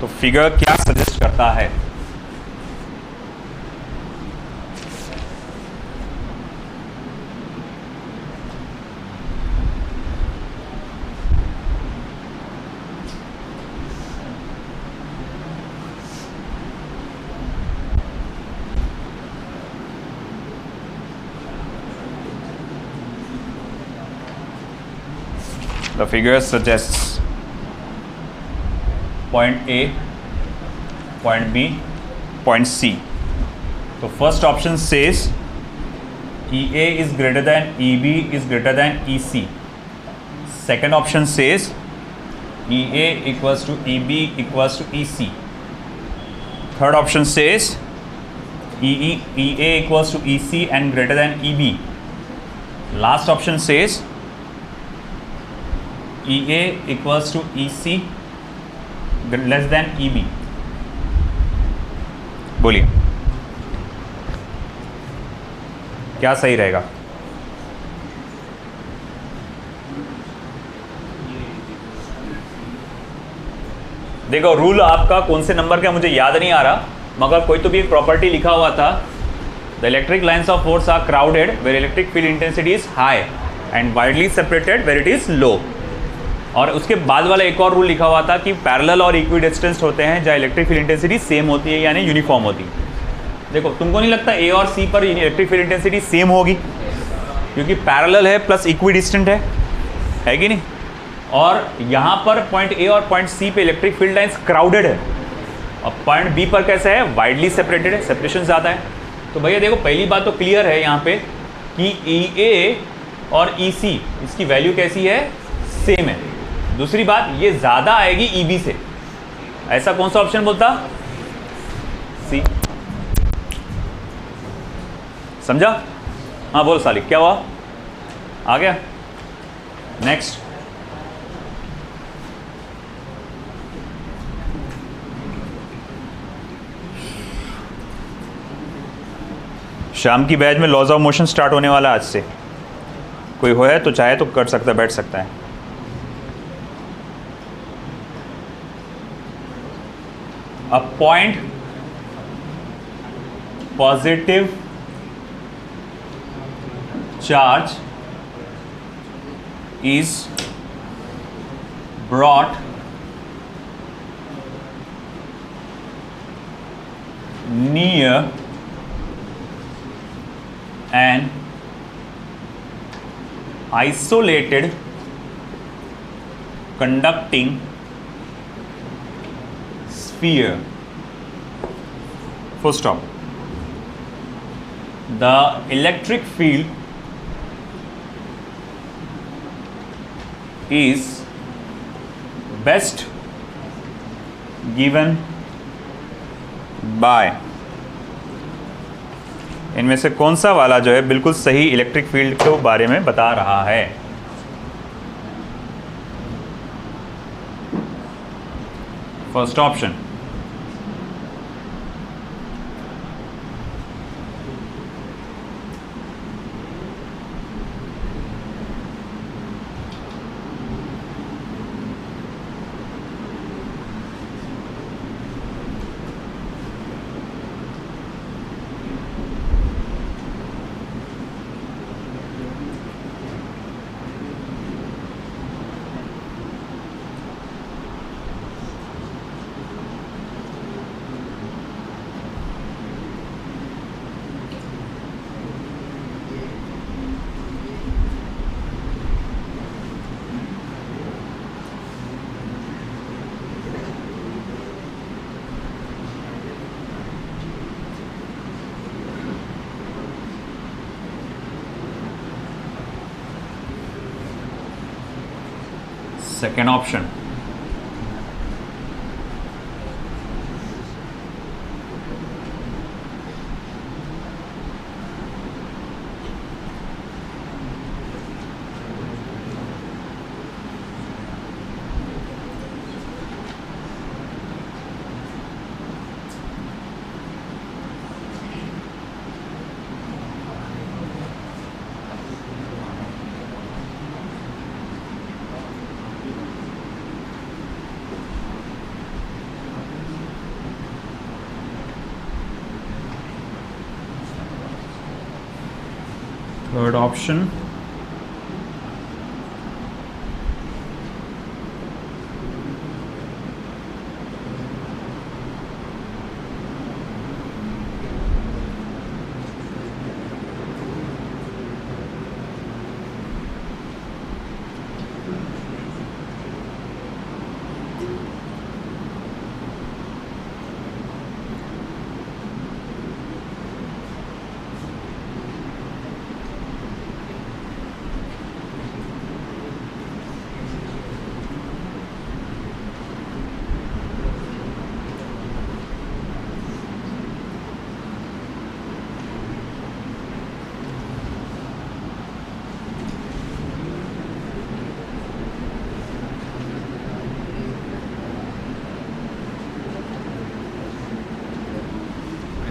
तो फिगर क्या सजेस्ट करता है? The figure suggests point A, point B, point C. So first option says EA is greater than EB is greater than EC. Second option says EA equals to EB equals to EC. Third option says EA equals to EC and greater than EB. Last option says EA equals to EC less than EB. बोलिए क्या सही रहेगा? देखो rule आपका कौन से number का मुझे याद नहीं आ रहा, मगर कोई तो भी एक प्रॉपर्टी लिखा हुआ था, the electric lines of force are crowded where electric field intensity is high and widely separated where it is low. और उसके बाद वाला एक और रूल लिखा हुआ था कि पैरेलल और इक्वी डिस्टेंस होते हैं जहाँ इलेक्ट्रिक फील्ड इंटेंसिटी सेम होती है यानी यूनिफॉर्म होती है। देखो तुमको नहीं लगता ए और सी पर इलेक्ट्रिक फील्ड इंटेंसिटी सेम होगी, क्योंकि पैरेलल है प्लस इक्वी डिस्टेंट है कि नहीं? और यहाँ पर पॉइंट ए और पॉइंट सी पे इलेक्ट्रिक फील्ड लाइंस क्राउडेड है और पॉइंट बी पर कैसा है, वाइडली सेपरेटेड है, सेपरेशन ज़्यादा है। तो भैया देखो पहली बात तो क्लियर है यहाँ पे कि ई ए और ई सी इसकी वैल्यू कैसी है, सेम है। दूसरी बात ये ज़्यादा आएगी ई बी से, ऐसा कौन सा ऑप्शन बोलता, सी। समझा? हाँ बोल सालिक क्या हुआ, आ गया? नेक्स्ट शाम की बैच में लॉज ऑफ मोशन स्टार्ट होने वाला आज से, कोई हो है तो चाहे तो कर सकता है, बैठ सकता है। A point positive charge is brought near an isolated conducting sphere. Full stop. The electric field is best given by, इनमें से कौन सा वाला जो है बिल्कुल सही इलेक्ट्रिक फील्ड के बारे में बता रहा है? First option second option third option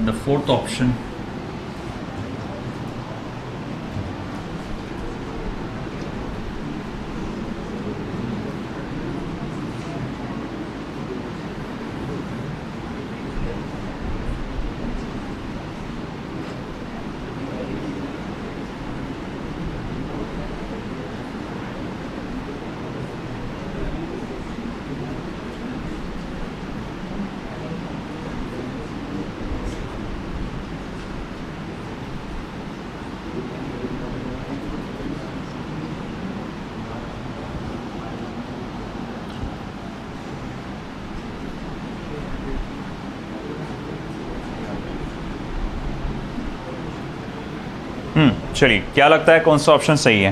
and the fourth option चलिए क्या लगता है कौन सा ऑप्शन सही है?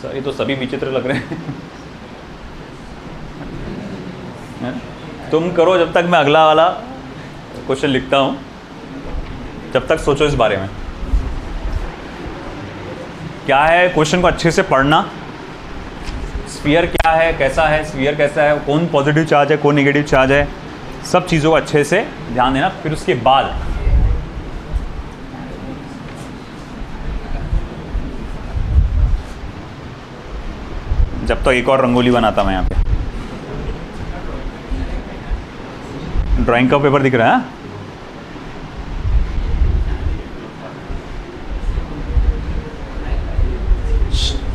सर ये तो सभी विचित्र लग रहे हैं। तुम करो जब तक मैं अगला वाला क्वेश्चन लिखता हूं, जब तक सोचो इस बारे में क्या है। क्वेश्चन को अच्छे से पढ़ना, स्फीयर क्या है, कैसा है स्फीयर, कैसा है, कौन पॉजिटिव चार्ज है, कौन नेगेटिव चार्ज है, सब चीज़ों को अच्छे से ध्यान देना। फिर उसके बाद जब तक एक और रंगोली बनाता मैं यहाँ पे। ड्राइंग का पेपर दिख रहा है?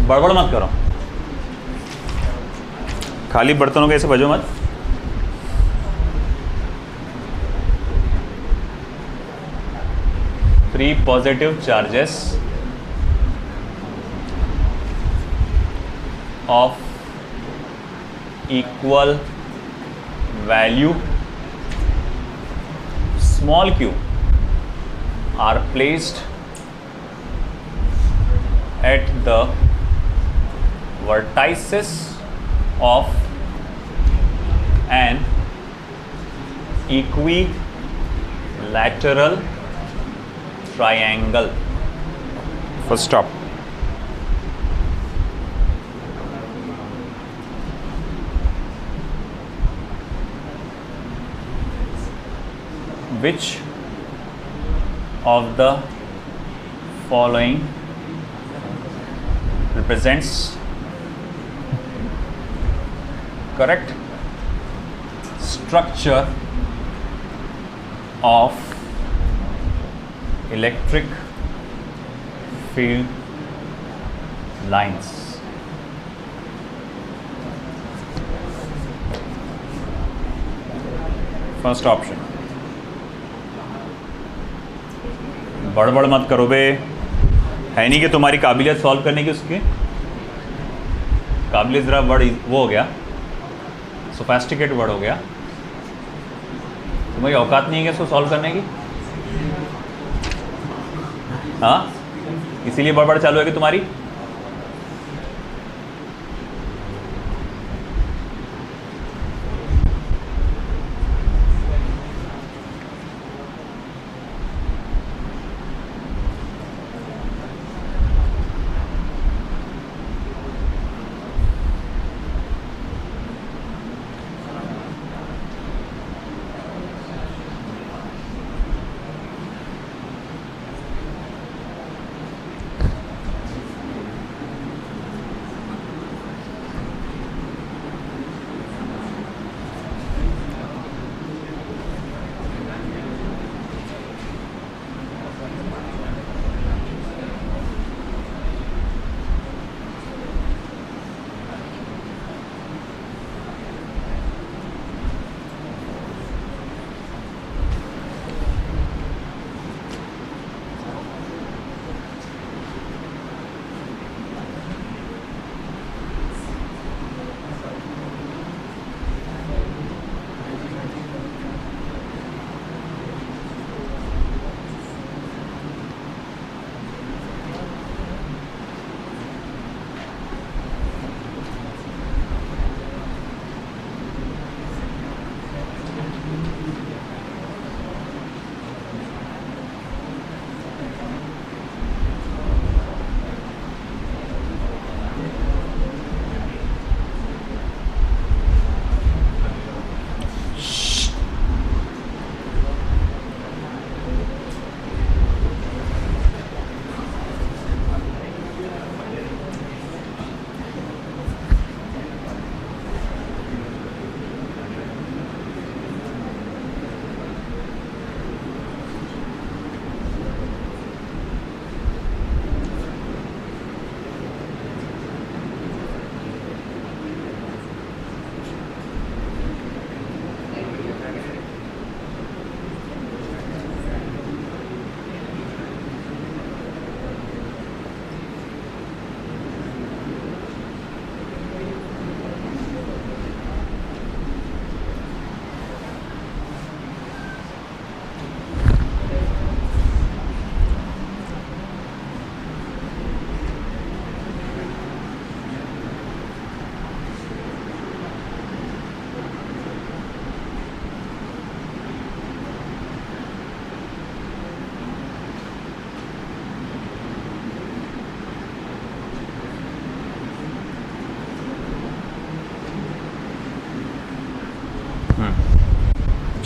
बड़बड़ मत करो, खाली बर्तनों के ऐसे बजो मत। Three positive charges of equal value small q are placed at the vertices of an equilateral triangle. First stop. Which of the following represents correct structure of electric field lines? First option. बड़बड़ मत करो बे, है नहीं कि तुम्हारी काबिलियत solve करने की, उसकी काबिलियत ज़रा वर्ड वो हो गया, सोफेस्टिकेट वर्ड हो गया, तुम्हारी औकात नहीं है कि इसको सॉल्व करने की। हाँ, इसीलिए बड़बड़ चालू है कि तुम्हारी।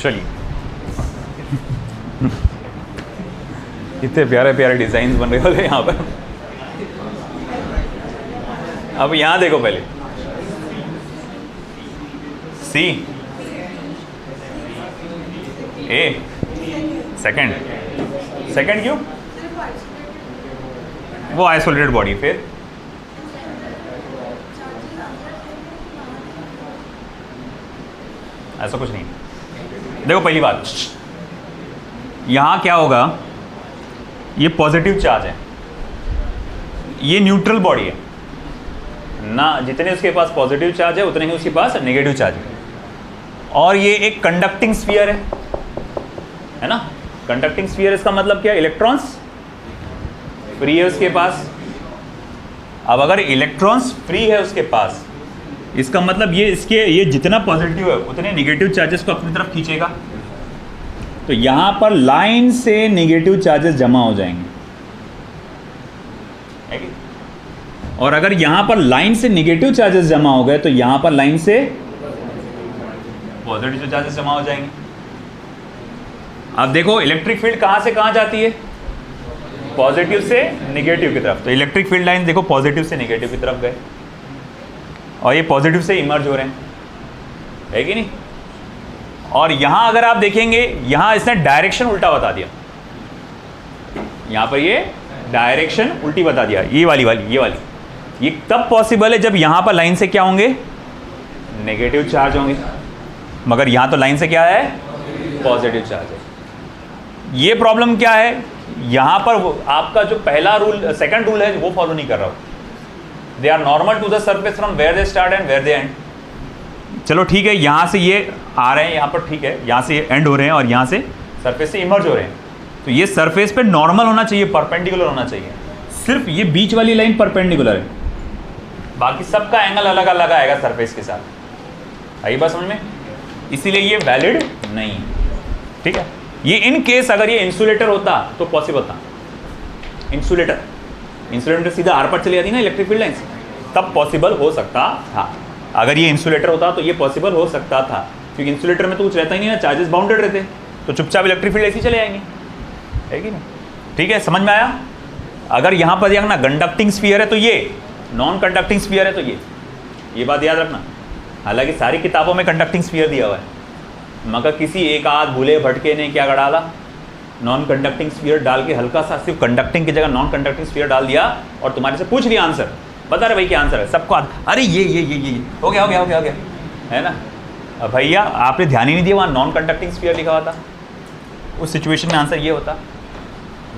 चलिए कितने प्यारे प्यारे डिजाइन बन रहे होते यहाँ पर। अब यहाँ देखो पहले सी ए सेकंड क्यों? वो आइसोलेटेड बॉडी। फिर ऐसा कुछ नहीं। देखो पहली बात, यहां क्या होगा, ये पॉजिटिव चार्ज है, ये न्यूट्रल बॉडी है ना, जितने उसके पास पॉजिटिव चार्ज है उतने ही उसके पास नेगेटिव चार्ज है। और ये एक कंडक्टिंग स्फीयर है ना। कंडक्टिंग स्फीयर इसका मतलब क्या? इलेक्ट्रॉन्स फ्री है उसके पास। अब अगर इलेक्ट्रॉन्स फ्री है उसके पास, इसका मतलब ये जितना पॉजिटिव है उतने नेगेटिव चार्जेस को अपनी तरफ खींचेगा। तो यहां पर लाइन से नेगेटिव चार्जेस जमा हो जाएंगे, और अगर यहां पर लाइन से नेगेटिव चार्जेस जमा हो गए तो यहां पर लाइन से पॉजिटिव चार्जेस जमा हो जाएंगे। अब देखो इलेक्ट्रिक फील्ड कहां से कहां जाती है? पॉजिटिव से नेगेटिव की तरफ। तो इलेक्ट्रिक फील्ड लाइन देखो पॉजिटिव से नेगेटिव की तरफ गए, और ये पॉजिटिव से इमर्ज हो रहे हैं, है कि नहीं? और यहां अगर आप देखेंगे, यहां इसने डायरेक्शन उल्टा बता दिया, यहां पर ये डायरेक्शन उल्टी बता दिया, ये वाली ये तब पॉसिबल है जब यहां पर लाइन से क्या होंगे? नेगेटिव चार्ज होंगे, मगर यहां तो लाइन से क्या है? पॉजिटिव चार्ज है। ये प्रॉब्लम क्या है? यहां पर आपका जो पहला रूल, सेकंड रूल है, वो फॉलो नहीं कर रहा हो। They are normal to the surface from where they start and where they end. चलो ठीक है, यहां से ये आ रहे हैं, यहां पर ठीक है, यहां से एंड हो रहे हैं और यहां से सरफेस से इमर्ज हो रहे हैं। तो ये सरफेस पे नॉर्मल होना चाहिए, परपेंडिकुलर होना चाहिए। सिर्फ ये बीच वाली लाइन परपेंडिकुलर है, बाकी सबका एंगल अलग अलग आएगा सरफेस के साथ। आई बात समझ में? इसीलिए ये वैलिड नहीं है, ठीक है। ये इन केस अगर ये इंसुलेटर होता तो पॉसिबल था। इंसुलेटर सीधा आर पर चली जाती ना इलेक्ट्रिक फील्ड लाइंस, तब पॉसिबल हो सकता था। अगर ये इंसुलेटर होता तो ये पॉसिबल हो सकता था, क्योंकि इंसुलेटर में तो कुछ रहता ही नहीं ना, चार्जेस बाउंडेड रहते, तो चुपचाप इलेक्ट्रिक फील्ड ऐसी चले जाएंगे, है कि नहीं? ठीक है, समझ में आया? अगर यहाँ पर देखना कंडक्टिंग स्फीयर है तो ये, नॉन कंडक्टिंग स्फीयर है तो ये बात याद रखना। हालांकि सारी किताबों में कंडक्टिंग स्फीयर दिया हुआ है, मगर किसी एक आध भूले भटके ने क्या डाला? नॉन कंडक्टिंग स्फीयर डाल के हल्का सा सिर्फ कंडक्टिंग की जगह नॉन कंडक्टिंग स्फीयर डाल दिया, और तुम्हारे से पूछ लिया आंसर, बता रहे भाई क्या आंसर है, सबको अरे ये हो गया है ना। अब भैया आपने ध्यान ही नहीं दिया, वहाँ नॉन कंडक्टिंग स्फीयर लिखा हुआ था, उस सिचुएशन में आंसर ये होता।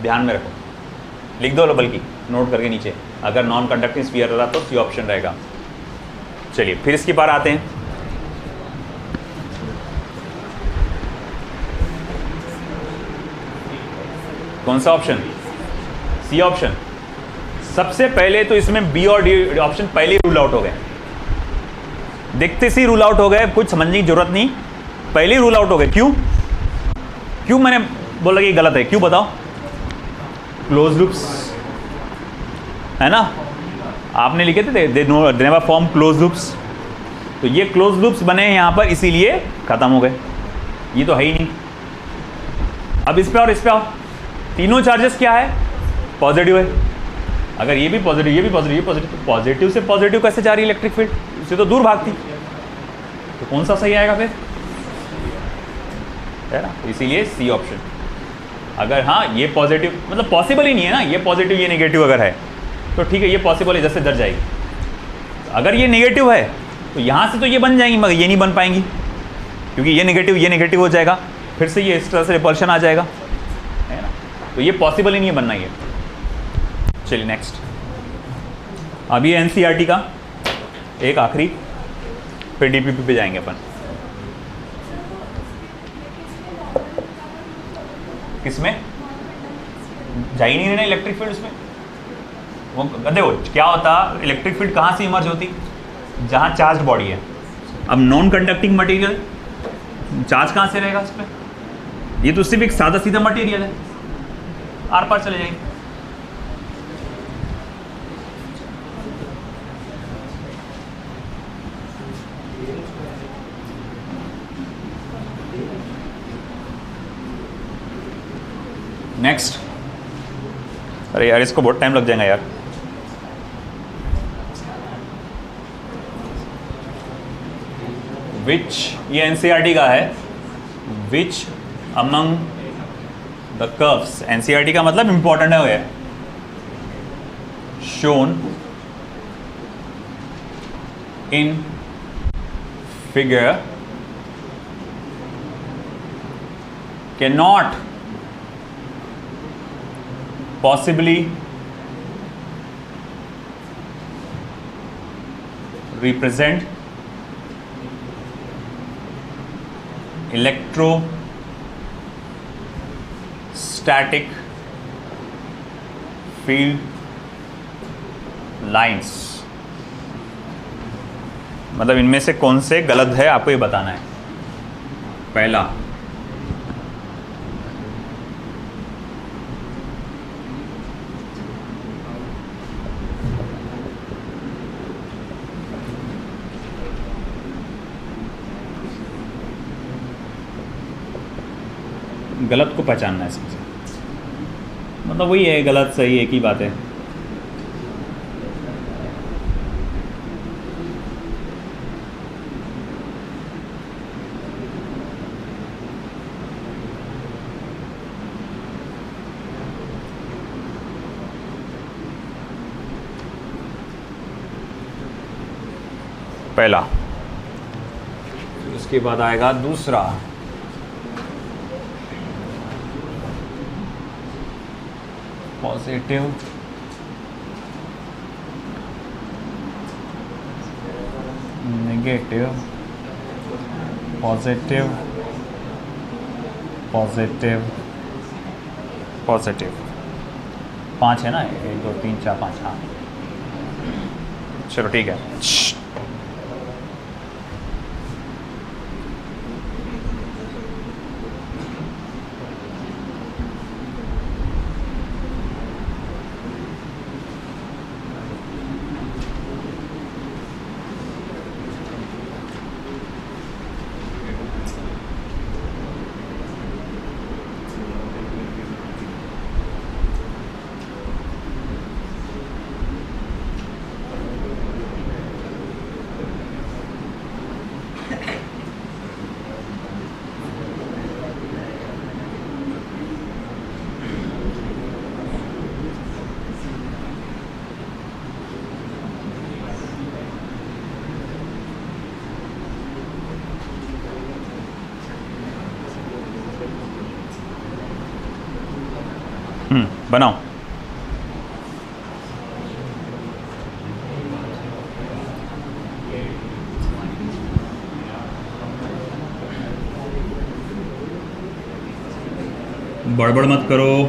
ध्यान में रखो, लिख दो बल्कि नोट करके नीचे, अगर नॉन कंडक्टिंग स्फीयर रहा तो सी ऑप्शन रहेगा। चलिए फिर इसके बार आते हैं। कौन सा ऑप्शन? C option. सबसे पहले तो इसमें बी और डी ऑप्शन पहले ही रूल आउट हो गए, देखते से ही रूल आउट हो गए, कुछ समझने की जरूरत नहीं, पहले ही रूल आउट हो गए। क्यों मैंने बोला कि गलत है? क्यों बताओ? क्लोज लूप्स है ना, आपने लिखे थे they never form close loops, तो ये क्लोज लूप्स बने हैं यहाँ पर, इसीलिए खत्म हो गए, ये तो है ही नहीं। अब इस पे और इस पे आओ, तीनों चार्जेस क्या है? पॉजिटिव है। अगर ये भी पॉजिटिव, ये भी पॉजिटिव, ये पॉजिटिव, तो पॉजिटिव से पॉजिटिव कैसे जा रही है इलेक्ट्रिक फील्ड? इससे तो दूर भागती, तो कौन सा सही आएगा फिर? है ना, इसीलिए सी ऑप्शन। अगर हाँ ये पॉजिटिव, मतलब पॉसिबल ही नहीं है ना, ये पॉजिटिव ये नेगेटिव अगर है तो ठीक है, ये पॉसिबल है, जैसे दर जाएगी। अगर ये नेगेटिव है तो यहाँ से तो ये बन जाएंगी, मगर ये नहीं बन पाएंगी, क्योंकि ये नेगेटिव हो जाएगा, फिर से ये इस तरह से रिपल्शन आ जाएगा, है ना। तो ये पॉसिबल ही नहीं है बनना ये। चलिए नेक्स्ट, अभी एनसीईआरटी का एक आखिरी, फिर डीपीपी पे जाएंगे अपन। किसमें जा ही नहीं रहे ना इलेक्ट्रिक फील्ड उसमें? वो देखो क्या होता, इलेक्ट्रिक फील्ड कहाँ से इमर्ज होती? जहाँ चार्ज बॉडी है। अब नॉन कंडक्टिंग मटेरियल, चार्ज कहाँ से रहेगा इसमें? ये तो सिर्फ एक सादा सीधा मटेरियल है, आर पार चले जाएंगे। नेक्स्ट, अरे यार इसको बहुत टाइम लग जाएगा यार। विच, ये एनसीईआरटी का है। Which among the curves, NCERT का मतलब इंपॉर्टेंट है ये। Shown in figure cannot possibly represent electrostatic field lines। मतलब इनमें से कौन से गलत है आपको ये बताना है। पहला, गलत को पहचानना है सबसे, मतलब वही है, गलत सही एक ही बात है। पहला, उसके बाद आएगा दूसरा, positive negative, positive positive positive, 5 है ना, 1 2 3 4 5। हाँ चलो ठीक है। बनाओ। बड़बड़ मत करो।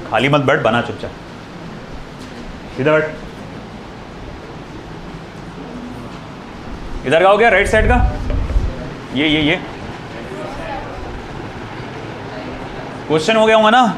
खाली मत बैठ, बना चुपचाप। इधर बैठ, इधर का हो गया राइट साइड का, ये क्वेश्चन हो गया होगा ना।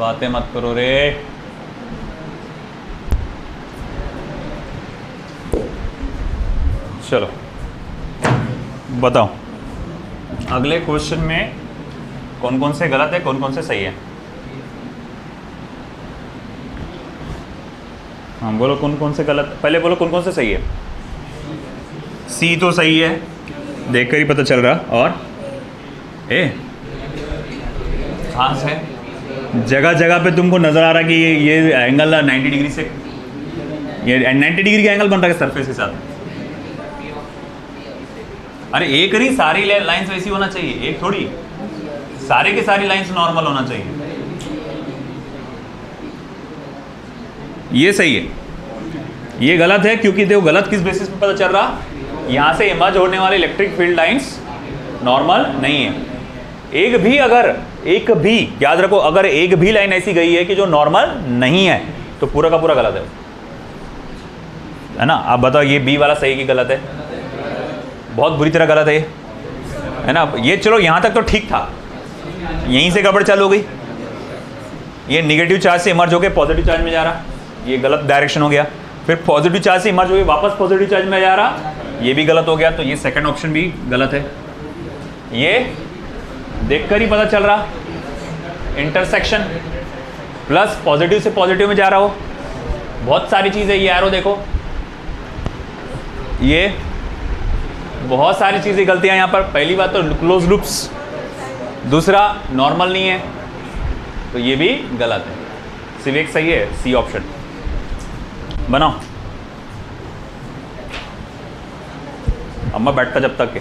बातें मत करो रे। चलो बताओ अगले क्वेश्चन में कौन कौन से गलत है, कौन कौन से सही है। हाँ बोलो कौन कौन से गलत, पहले बोलो कौन कौन से सही है। सी तो सही है, देखकर ही पता चल रहा। और ए हाँ से जगह जगह पे तुमको नजर आ रहा कि ये एंगल 90 डिग्री से, ये 90 डिग्री का एंगल बन रहा है सरफेस के साथ। अरे एक नहीं, सारी लाइंस वैसी होना चाहिए, एक थोड़ी, सारे के सारी लाइंस नॉर्मल होना चाहिए। ये सही है, ये गलत है क्योंकि देखो गलत किस बेसिस पे पता चल रहा, यहाँ से इमर्ज होने वाले इलेक्ट्रिक फील्ड लाइंस नॉर्मल नहीं है। एक भी याद रखो, अगर एक भी लाइन ऐसी गई है कि जो नॉर्मल नहीं है तो पूरा का पूरा गलत है ना। आप बताओ ये बी वाला सही कि गलत है? बहुत बुरी तरह गलत है ना। ये चलो यहाँ तक तो ठीक था, यहीं से गड़बड़ चालू हो गई। ये निगेटिव चार्ज से इमर्ज होकर पॉजिटिव चार्ज में जा रहा, ये गलत डायरेक्शन हो गया। फिर पॉजिटिव चार्ज से इमर्ज होकर वापस पॉजिटिव चार्ज में जा रहा, ये भी गलत हो गया। तो ये सेकंड ऑप्शन भी गलत है। ये देखकर ही पता चल रहा, इंटरसेक्शन प्लस पॉजिटिव से पॉजिटिव में जा रहा हो, बहुत सारी चीज़ें। ये एरो देखो, ये बहुत सारी चीज़ें गलतियां यहाँ पर। पहली बात तो क्लोज लूप्स, दूसरा नॉर्मल नहीं है, तो ये भी गलत है। सिर्फ एक सही है, सी ऑप्शन। बनाओ, अम्मा बैठता जब तक के।